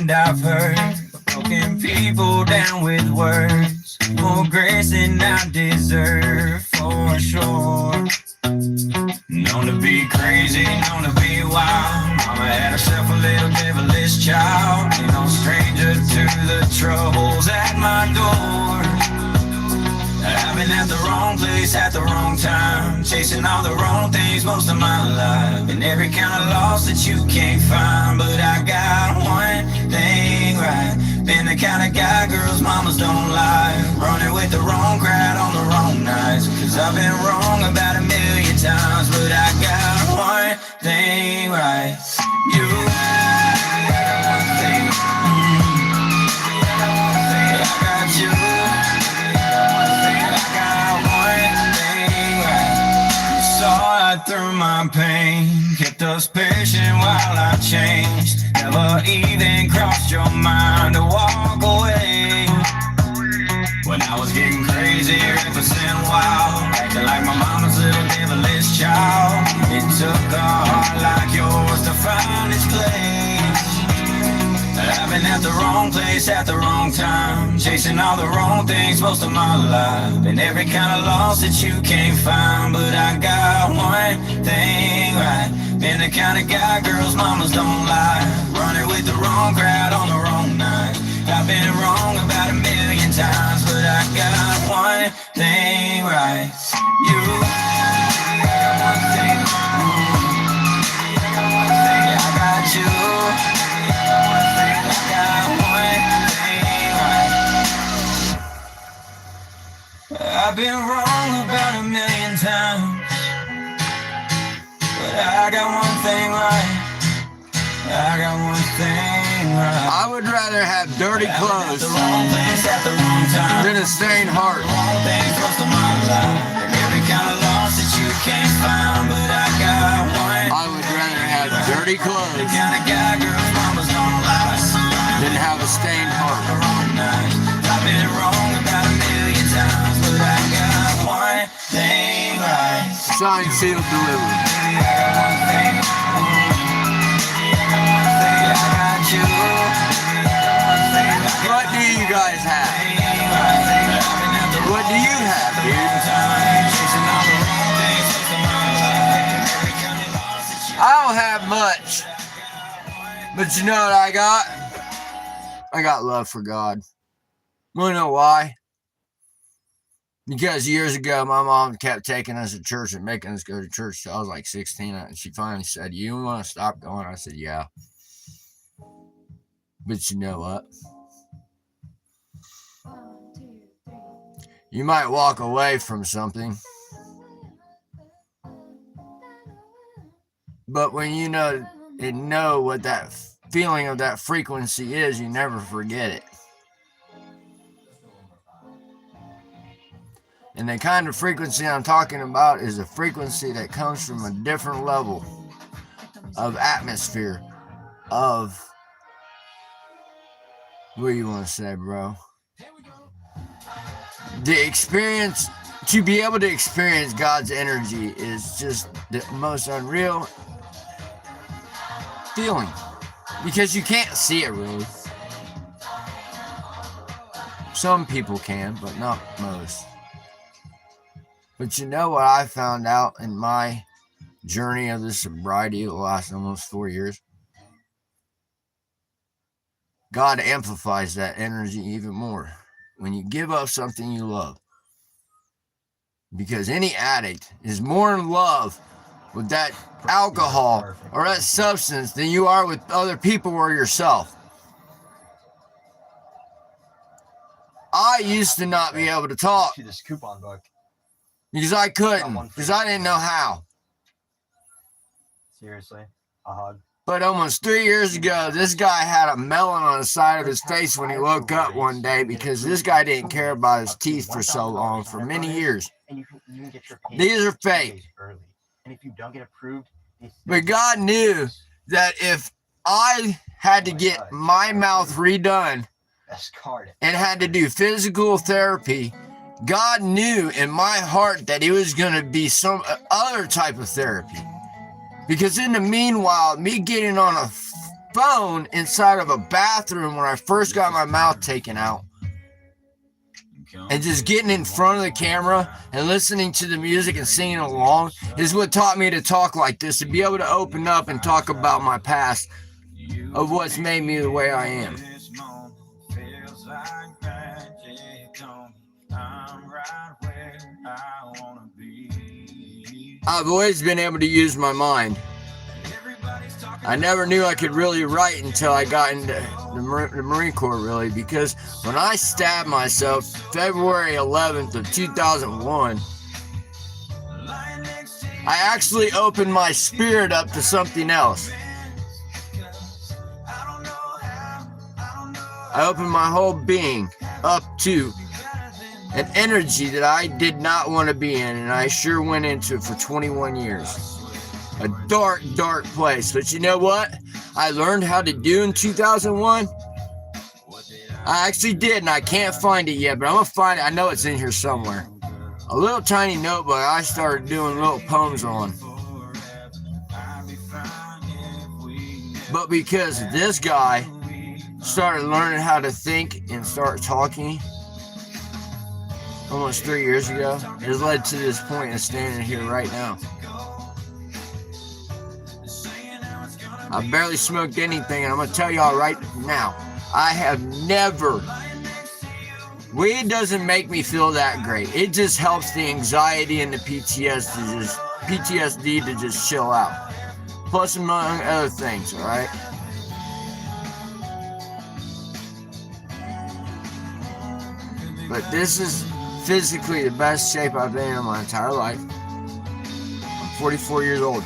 and I've heard broken people down with words, more grace than I deserve, for sure. Known to be crazy, known to be wild. Mama had herself a little devilish child. Ain't no stranger to the troubles at my door. I've been at the wrong place at the wrong time, chasing all the wrong things most of my life, and every kind of loss that you can't find. But I got one thing right, been the kind of guy girls mamas don't like, running with the wrong crowd on the wrong nights. Cause I've been wrong about 1,000,000 times, but I got one thing right. You got one thing. I got you. Through my pain, kept us patient while I changed. Never even crossed your mind to walk away. When I was getting crazy, reckless and wild, acting like my mama's little devilish child. It took a heart like yours to find its place. I've been at the wrong place at the wrong time, chasing all the wrong things most of my life, and every kind of loss that you can't find. But I got one thing right, been the kind of guy girls mamas don't like, running with the wrong crowd on the wrong night. I've been wrong about 1,000,000 times, but I got one thing right. You got one thing. I got you. I've been wrong about 1,000,000 times, but I got one thing right. I got one thing right. I would rather have dirty clothes the wrong place at the wrong time than a stained heart. Wrong things most of my life, and every kind of loss that you can't find. But I got one. I would rather have dirty clothes The kind of guy girls mamas don't like, than have a stained heart. the wrong night. I've been wrong about 1,000,000 times, but I got one thing right. Signed, sealed, delivered. I got one thing. I got you. What do you guys have? What do you have, dude? I don't have much, but you know what I got? I got love for God. You know why? Because years ago, my mom kept taking us to church and making us go to church till I was like 16. And she finally said, "You want to stop going?" I said, "Yeah." But you know what? You might walk away from something, but when you know what that feeling of that frequency is, you never forget it. And the kind of frequency I'm talking about is a frequency that comes from a different level of atmosphere, of, what do you want to say, bro? The experience, to be able to experience God's energy is just the most unreal feeling, because you can't see it really. Some people can, but not most. But you know what I found out in my journey of this sobriety the last almost 4 years? God amplifies that energy even more when you give up something you love. Because any addict is more in love with that alcohol or that substance than you are with other people or yourself. I used to not be able to talk This coupon book. because I couldn't, because I didn't know how. Seriously, a hug. But almost 3 years ago, this guy had a melon on the side of his face when he woke up one day, because this guy didn't care about his teeth for so long, for many years. And you can get your These are fake. early. And if you don't get approved, But God knew that if I had to get my mouth redone best card. and had to do physical therapy, God knew in my heart that it was going to be some other type of therapy. Because in the meanwhile, me getting on a phone inside of a bathroom when I first got my mouth taken out. And just getting in front of the camera and listening to the music and singing along is what taught me to talk like this, to be able to open up and talk about my past of what's made me the way I am. I've always been able to use my mind. I never knew I could really write until I got into the Marine Corps, really, because when I stabbed myself February 11th of 2001, I actually opened my spirit up to something else. I opened my whole being up to an energy that I did not want to be in, and I sure went into it for 21 years. A dark, dark place. But you know what I learned how to do in 2001? I actually did, and I can't find it yet, but I'm going to find it. I know it's in here somewhere. A little tiny notebook I started doing little poems on. But because this guy started learning how to think and start talking almost 3 years ago, it has led to this point of standing here right now. I barely smoked anything, and I'm going to tell y'all right now, I have never, weed doesn't make me feel that great. It just helps the anxiety and the PTSD to just chill out. Plus among other things, all right? But this is physically the best shape I've been in my entire life. I'm 44 years old.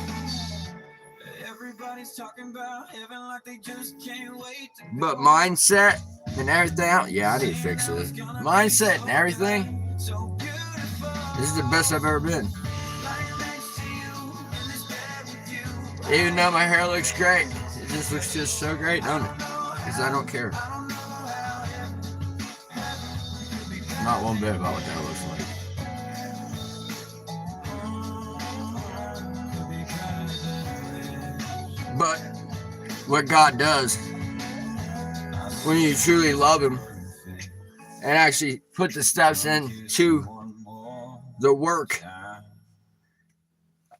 But mindset and everything, yeah, I need to fix this. Mindset and everything, this is the best I've ever been. Even though my hair looks great, it just looks just so great, don't it? Because I don't care. Not one bit about what that looks like. But what God does when you truly love Him and actually put the steps into the work.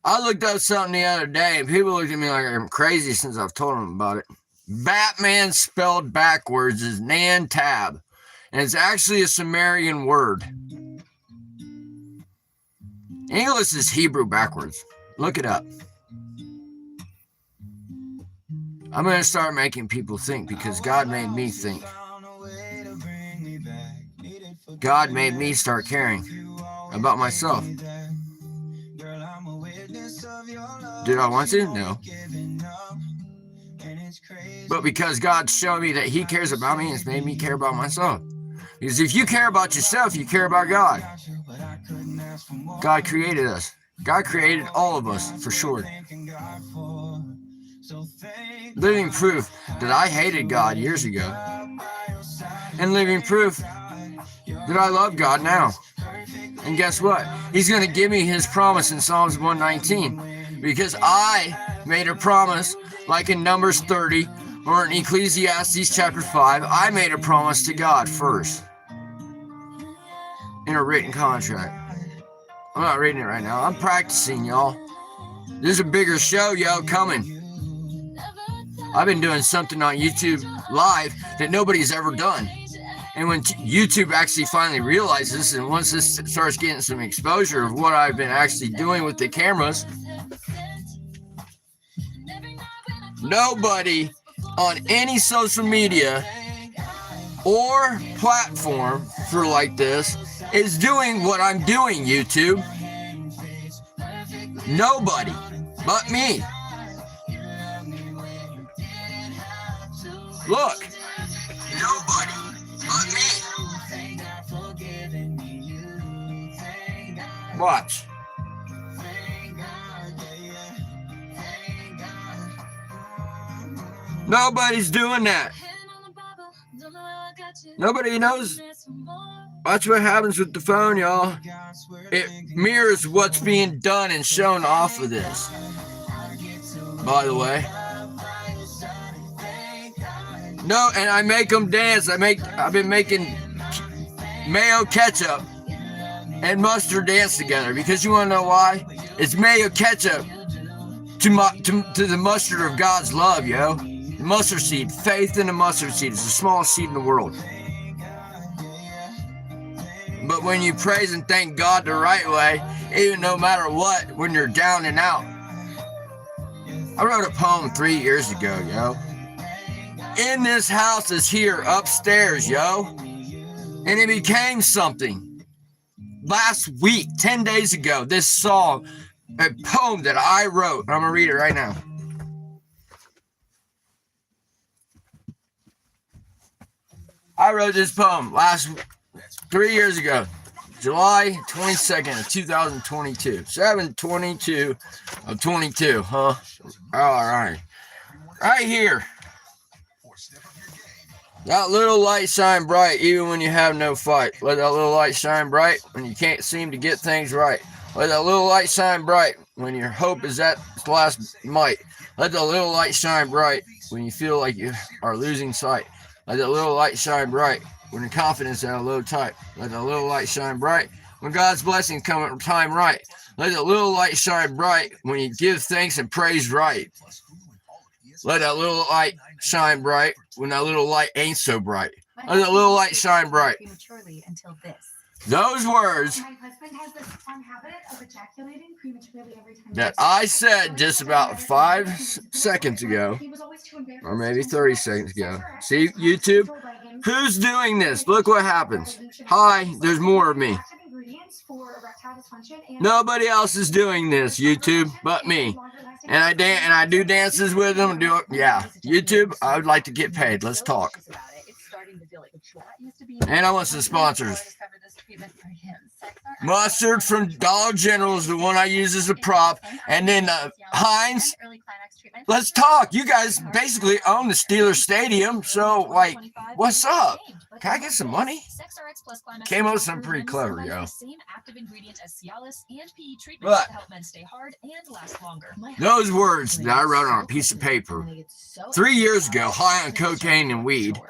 I looked up something the other day and people looked at me like I'm crazy since I've told them about it. Batman spelled backwards is Nan-Tab, and it's actually a Sumerian word. English is Hebrew backwards. Look it up. I'm going to start making people think because God made me think. God made me start caring about myself. Did I want to? No. But because God showed me that He cares about me, it's made me care about myself. Because if you care about yourself, you care about God. God created us. God created all of us, for sure. Living proof that I hated God years ago. And living proof that I love God now. And guess what? He's going to give me His promise in Psalms 119. Because I made a promise, like in Numbers 30 or in Ecclesiastes chapter 5, I made a promise to God first. In a written contract. I'm not reading it right now. I'm practicing, y'all. There's a bigger show, coming. I've been doing something on YouTube Live that nobody's ever done. And when YouTube actually finally realizes, and once this starts getting some exposure of what I've been actually doing with the cameras, nobody on any social media or platform for like this is doing what I'm doing, YouTube. Nobody but me. Look. Nobody but me. Watch. Nobody's doing that. Nobody knows. Watch what happens with the phone, y'all. It mirrors what's being done and shown off of this. By the way. No, and I make them dance. I've been making mayo ketchup and mustard dance together because you want to know why? It's mayo ketchup to the mustard of God's love, yo. The mustard seed, faith in the mustard seed. It's the smallest seed in the world. But when you praise and thank God the right way, even no matter what, when you're down and out. I wrote a poem 3 years ago, yo. In this house is here upstairs, yo. And it became something. Last week, 10 days ago, this song, a poem that I wrote. I'm going to read it right now. I wrote this poem 3 years ago, July 22nd of 2022. 7/22 of 22, huh? All right. Right here. That little light shine bright even when you have no fight. Let that little light shine bright when you can't seem to get things right. Let that little light shine bright when your hope is at its last might. Let that little light shine bright when you feel like you are losing sight. Let that little light shine bright when your confidence is at a low type. Let that little light shine bright when God's blessings come at time right. Let that little light shine bright when you give thanks and praise right. Let that little light shine bright when that little light ain't so bright. Let that little light shine bright. Until this. Those words My husband has this fun habit of ejaculating prematurely every time. that I said just about 5 seconds ago, or maybe 30 seconds ago. See, YouTube? Who's doing this? Look what happens. Hi, there's more of me. Nobody else is doing this, YouTube, but me. And I do dances with them. Yeah, YouTube, I would like to get paid. Let's talk. And I want some sponsors. Mustard from Dollar General is the one I use as a prop. And then Heinz. Let's talk. You guys basically own the Steelers Stadium. So, like, what's up? Can I get some money? Came up with something pretty clever, yo. But those words that I wrote on a piece of paper 3 years ago, high on cocaine and weed.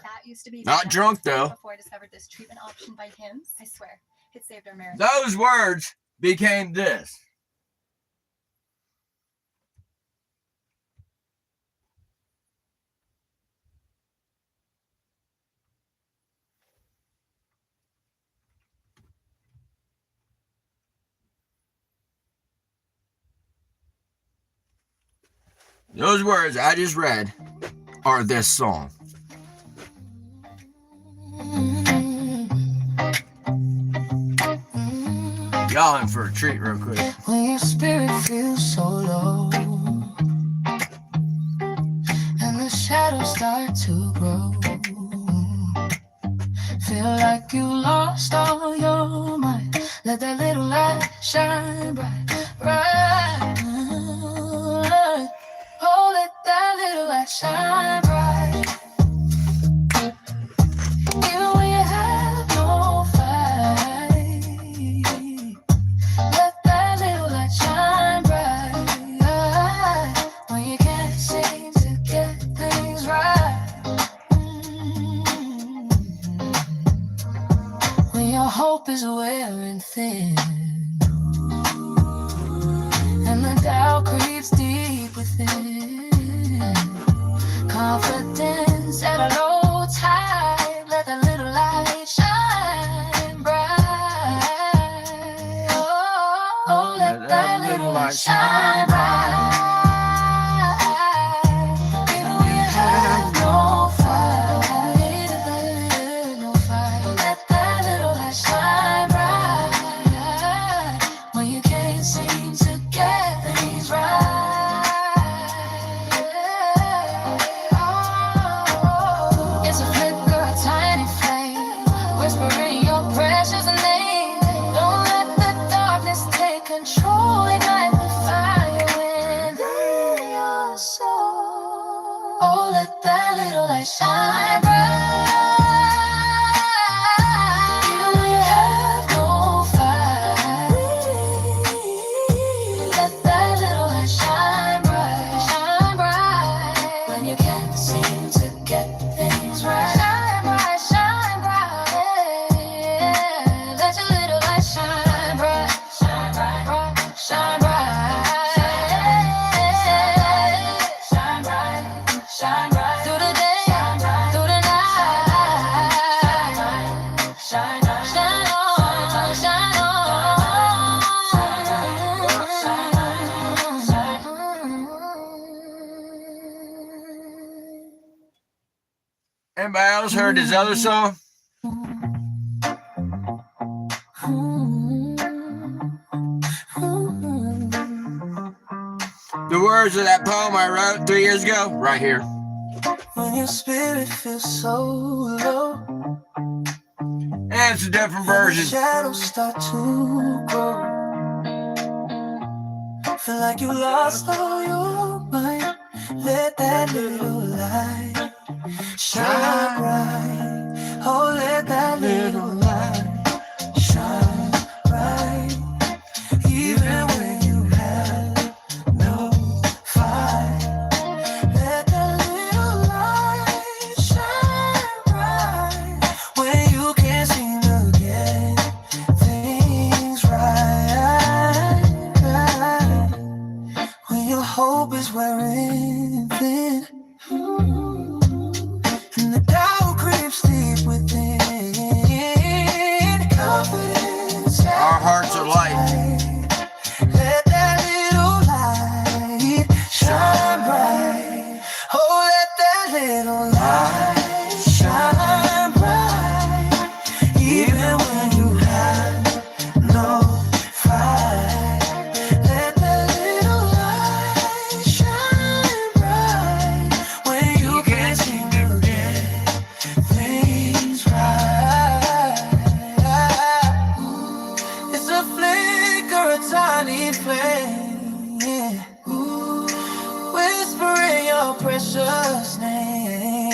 Not drunk, though. Before I discovered this treatment option by Hims, I swear, it saved our marriage. Those words became this. Those words I just read are this song. Y'all in for a treat real quick. When your spirit feels so low and the shadows start to grow, feel like you lost all your mind. Let that little light shine bright, bright. Oh, let that little light shine bright. Even when you have no fight, let that little light shine bright. When you can't seem to get things right, when your hope is wearing thin and the doubt creeps deep within, confidence at a low tide, let the little light shine bright. Oh, let that little light shine bright. Even when you have no fight, no fight, let that little light shine bright. When you can't seem to get things right. It's a flicker, a tiny flame, whispering your precious name. Don't let the darkness take control. Ignite the fire within your soul. Oh, let that little light shine bright. Even when you have no fight, let that little light shine bright, shine bright. When you can't seem to get things Anybody else heard this other song? The words of that poem I wrote 3 years ago, right here. When your spirit feels so low, And it's a different version. shadows start to grow. Feel like you lost all your mind. Let that little light shine bright. Oh, let that little light shine bright. Even when you have no fight, let that little light shine bright. When you can't seem to get things right, when your hope is wearing thin, and the doubt creeps deep within. Confidence, Our hearts are light. let that little light shine bright. Oh, let that little light shine bright. Even when you have no fight, let that little light shine bright. When you can't seem to get things right, it's a flicker, a tiny flame, yeah. Whispering your precious name.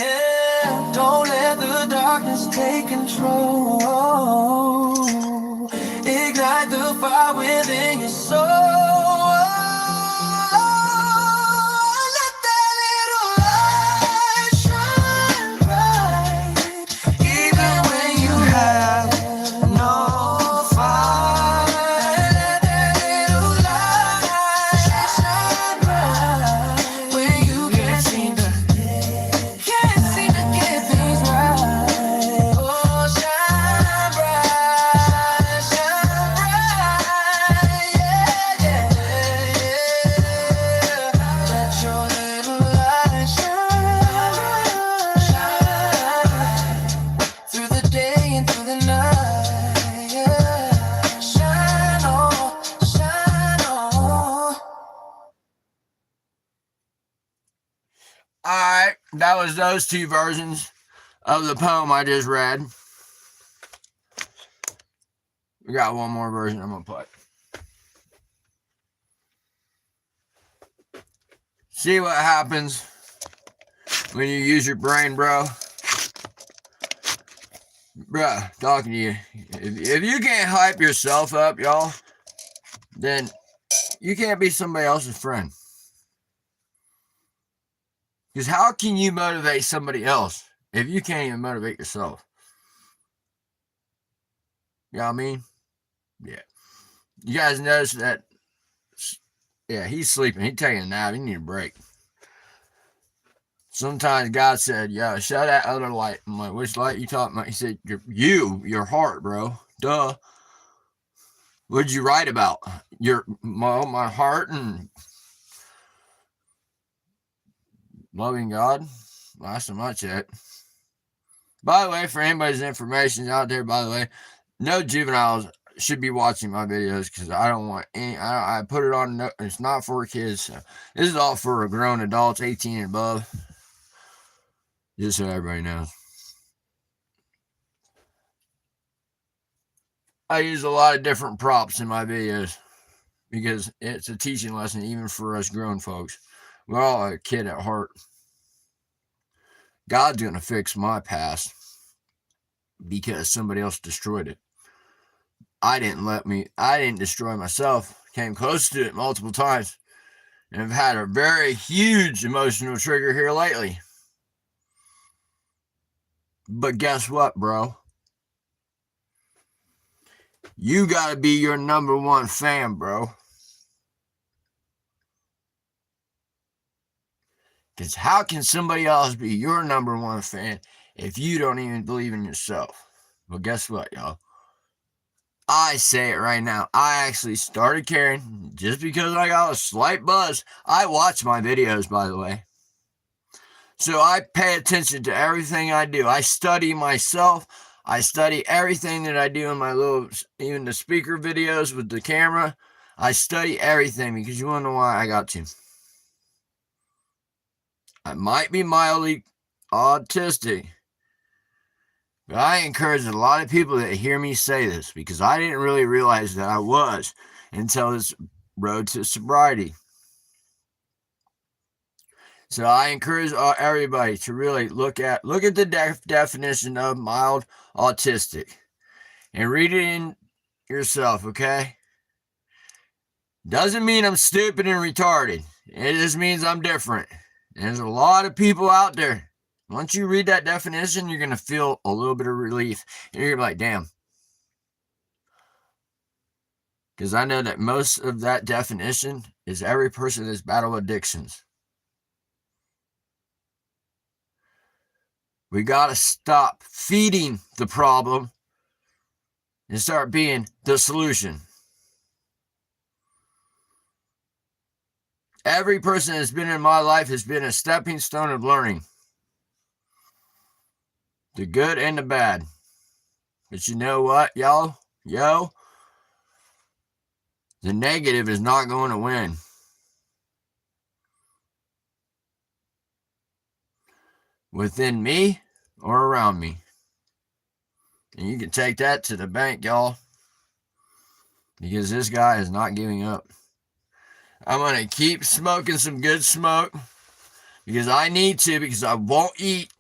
Don't let the darkness take control. Ignite the fire within your soul. Let that little light shine bright. Even when you have no fight, let that little light shine bright. When you can't seem to get things right. Oh, shine bright, yeah, yeah, yeah. Let your little light shine through the day and through the night, yeah. Shine on, shine on. Alright, that was those 2 versions of the poem I just read. We got one more version I'm gonna play. See what happens when you use your brain, bro. Bruh, talking to you. If you can't hype yourself up, y'all, then you can't be somebody else's friend. Because how can you motivate somebody else if you can't even motivate yourself? You know what I mean? Yeah. You guys notice that? Yeah, he's sleeping. He's taking a nap. He need a break. Sometimes God said, "Yo, show that other light." I'm like, "Which light you talking about?" He said, your heart, bro. Duh. What'd you write about? My heart and loving God. Last time I checked. By the way, for anybody's information out there, by the way, no juveniles should be watching my videos because I don't want any. I put it on. No, it's not for kids. So this is all for grown adults, 18 and above. Just so everybody knows. I use a lot of different props in my videos because it's a teaching lesson even for us grown folks. We're all a kid at heart. God's going to fix my past because somebody else destroyed it. I didn't destroy myself. Came close to it multiple times. And I've had a very huge emotional trigger here lately. But guess what, bro? You got to be your number one fan, bro. Because how can somebody else be your number one fan if you don't even believe in yourself? Well, guess what, y'all? I say it right now. I actually started caring just because I got a slight buzz. I watch my videos, by the way. So I pay attention to everything I do. I study myself. I study everything that I do in my even the speaker videos with the camera. I study everything because you want to know why I got to. I might be mildly autistic, but I encourage a lot of people that hear me say this because I didn't really realize that I was until this road to sobriety. So I encourage everybody to really look at the definition of mild autistic and read it in yourself, okay? Doesn't mean I'm stupid and retarded. It just means I'm different. There's a lot of people out there. Once you read that definition, you're going to feel a little bit of relief. And you're going to be like, damn. Because I know that most of that definition is every person that's battled addictions. We got to stop feeding the problem and start being the solution. Every person that's been in my life has been a stepping stone of learning. The good and the bad. But you know what, y'all? The negative is not going to win. Within me or around me. And you can take that to the bank, y'all. Because this guy is not giving up. I'm going to keep smoking some good smoke. Because I need to, because I won't eat.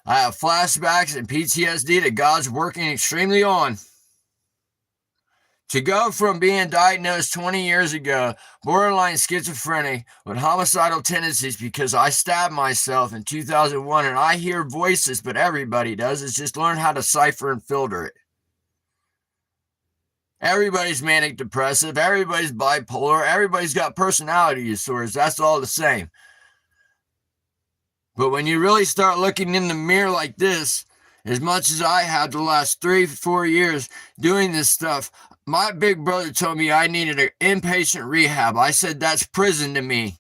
I have flashbacks and PTSD that God's working extremely on. To go from being diagnosed 20 years ago, borderline schizophrenic with homicidal tendencies because I stabbed myself in 2001 and I hear voices, but everybody does, is just learn how to cipher and filter it. Everybody's manic depressive, everybody's bipolar, everybody's got personality disorders. That's all the same. But when you really start looking in the mirror like this, as much as I had the last 3-4 years doing this stuff, my big brother told me I needed an inpatient rehab. I said, that's prison to me.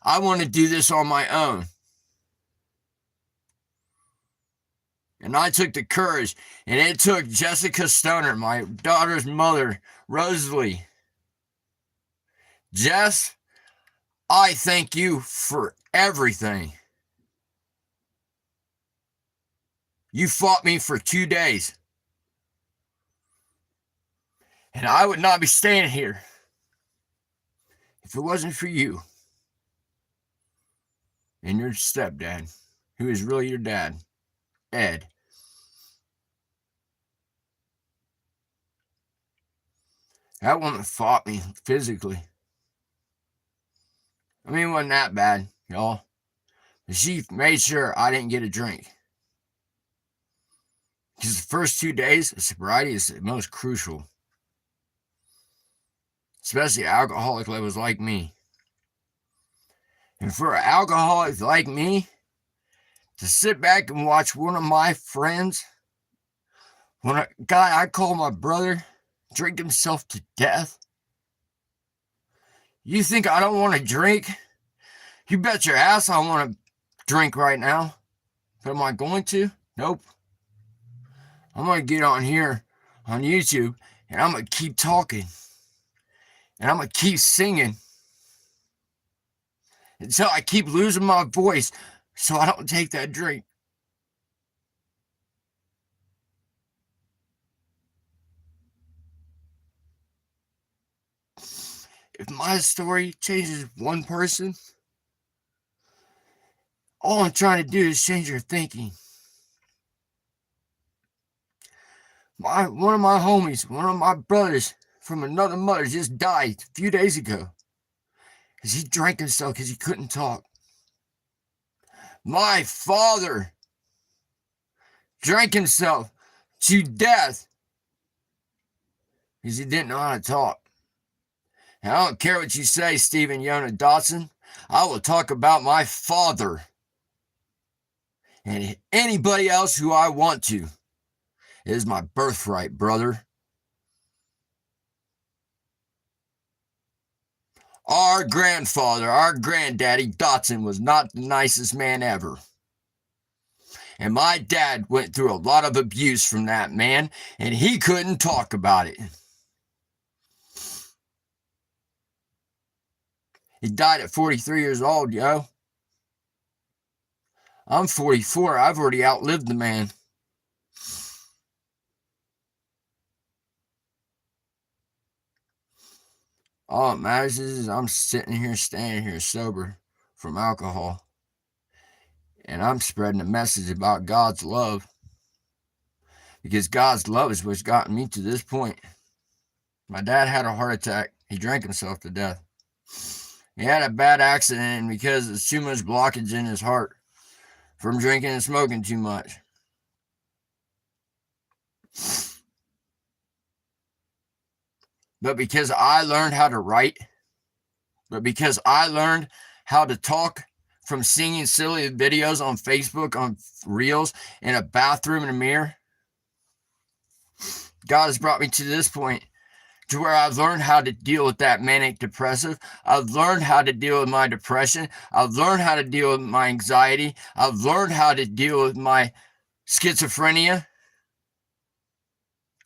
I want to do this on my own. And I took the courage, and it took Jessica Stoner, my daughter's mother, Rosalie. Jess, I thank you for everything. You fought me for 2 days. And I would not be standing here if it wasn't for you and your stepdad, who is really your dad, Ed. That woman fought me physically. I mean, it wasn't that bad, y'all. But she made sure I didn't get a drink. Because the first 2 days of sobriety is the most crucial. Especially alcoholic levels like me. And for an alcoholic like me, to sit back and watch one of my friends, when a guy I call my brother, drink himself to death. You think I don't want to drink? You bet your ass I want to drink right now. But am I going to? Nope. I'm going to get on here on YouTube and I'm going to keep talking. And I'm going to keep singing until I keep losing my voice so I don't take that drink. If my story changes one person, all I'm trying to do is change your thinking. One of my homies, one of my brothers from another mother just died a few days ago because he drank himself because he couldn't talk. My father drank himself to death because he didn't know how to talk. And I don't care what you say, Stephen Yona Dotson. I will talk about my father and anybody else who I want to. It is my birthright, brother. Our grandfather, our granddaddy, Dotson, was not the nicest man ever. And my dad went through a lot of abuse from that man, and he couldn't talk about it. He died at 43 years old, yo. I'm 44. I've already outlived the man. All that matters is I'm standing here sober from alcohol. And I'm spreading a message about God's love. Because God's love is what's gotten me to this point. My dad had a heart attack. He drank himself to death. He had a bad accident because there's too much blockage in his heart from drinking and smoking too much. But because I learned how to write, but because I learned how to talk from singing silly videos on Facebook, on Reels, in a bathroom in a mirror, God has brought me to this point to where I've learned how to deal with that manic depressive. I've learned how to deal with my depression. I've learned how to deal with my anxiety. I've learned how to deal with my schizophrenia.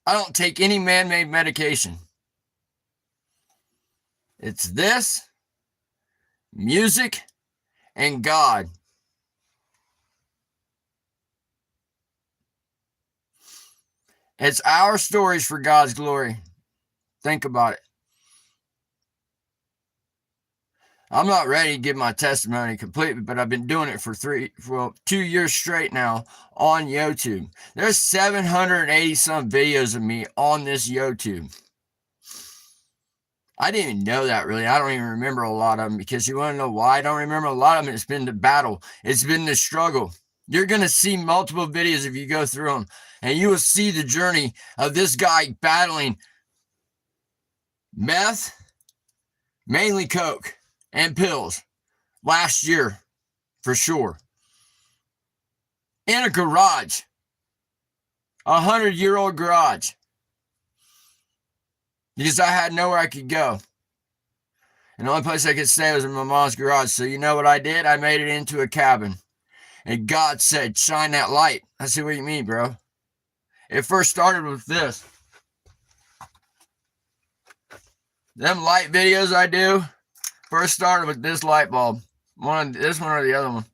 I don't take any man-made medication. It's this, music, and God. It's our stories for God's glory. Think about it. I'm not ready to give my testimony completely, but I've been doing it for 2 years straight now on YouTube. There's 780 some videos of me on this YouTube. I didn't even know that really. I don't even remember a lot of them, because you want to know why I don't remember a lot of them? It's been the battle. It's been the struggle. You're going to see multiple videos if you go through them, and you will see the journey of this guy battling meth, mainly coke, and pills last year for sure. In a garage, 100-year-old garage. Because I had nowhere I could go. And the only place I could stay was in my mom's garage. So you know what I did? I made it into a cabin. And God said, shine that light. I said, what do you mean, bro? It first started with this. Them light videos I do first started with this light bulb. This one or the other one.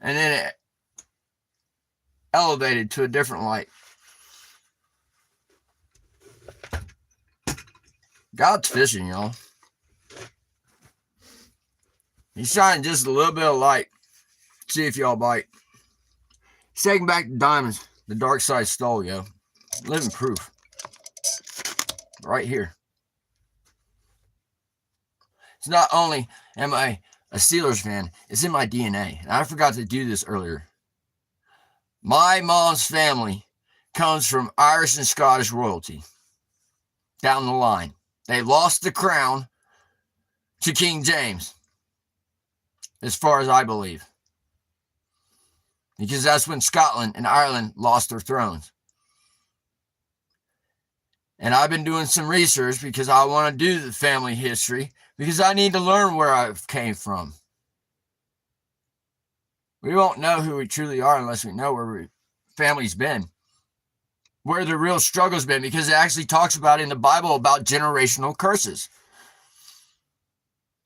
And then it elevated to a different light. God's fishing, y'all. He's shining just a little bit of light. See if y'all bite. He's taking back the diamonds the dark side stole, yo. Living proof. Right here. It's not only am I a Steelers fan, it's in my DNA. And I forgot to do this earlier. My mom's family comes from Irish and Scottish royalty. Down the line. They lost the crown to King James, as far as I believe. Because that's when Scotland and Ireland lost their thrones. And I've been doing some research because I want to do the family history, because I need to learn where I came from. We won't know who we truly are unless we know where our family's been. Where the real struggle's been, because it actually talks about in the Bible about generational curses.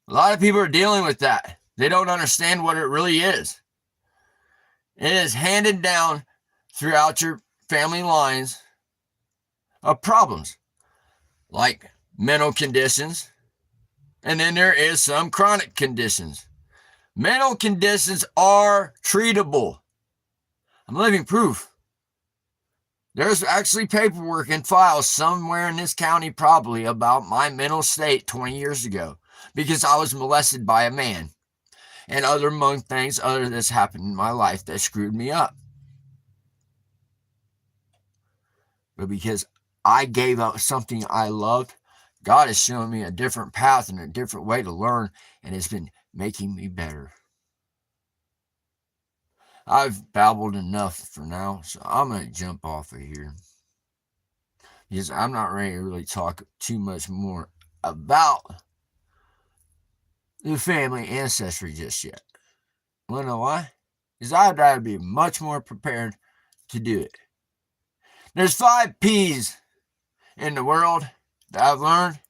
A lot of people are dealing with that. They don't understand what it really is. It is handed down throughout your family lines of problems, like mental conditions, and then there is some chronic conditions. Mental conditions are treatable. I'm living proof. There's actually paperwork and files somewhere in this county probably about my mental state 20 years ago, because I was molested by a man and other among things other that's happened in my life that screwed me up. But because I gave up something I loved, God has shown me a different path and a different way to learn, and it's been making me better. I've babbled enough for now, so I'm going to jump off of here, because I'm not ready to really talk too much more about the family ancestry just yet. Wanna know why? Because I'd rather be much more prepared to do it. There's 5 P's in the world that I've learned.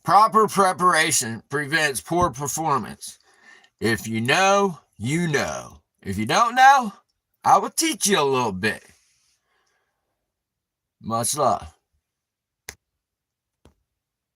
Proper preparation prevents poor performance. If you know, you know. If you don't know, I will teach you a little bit. Much love.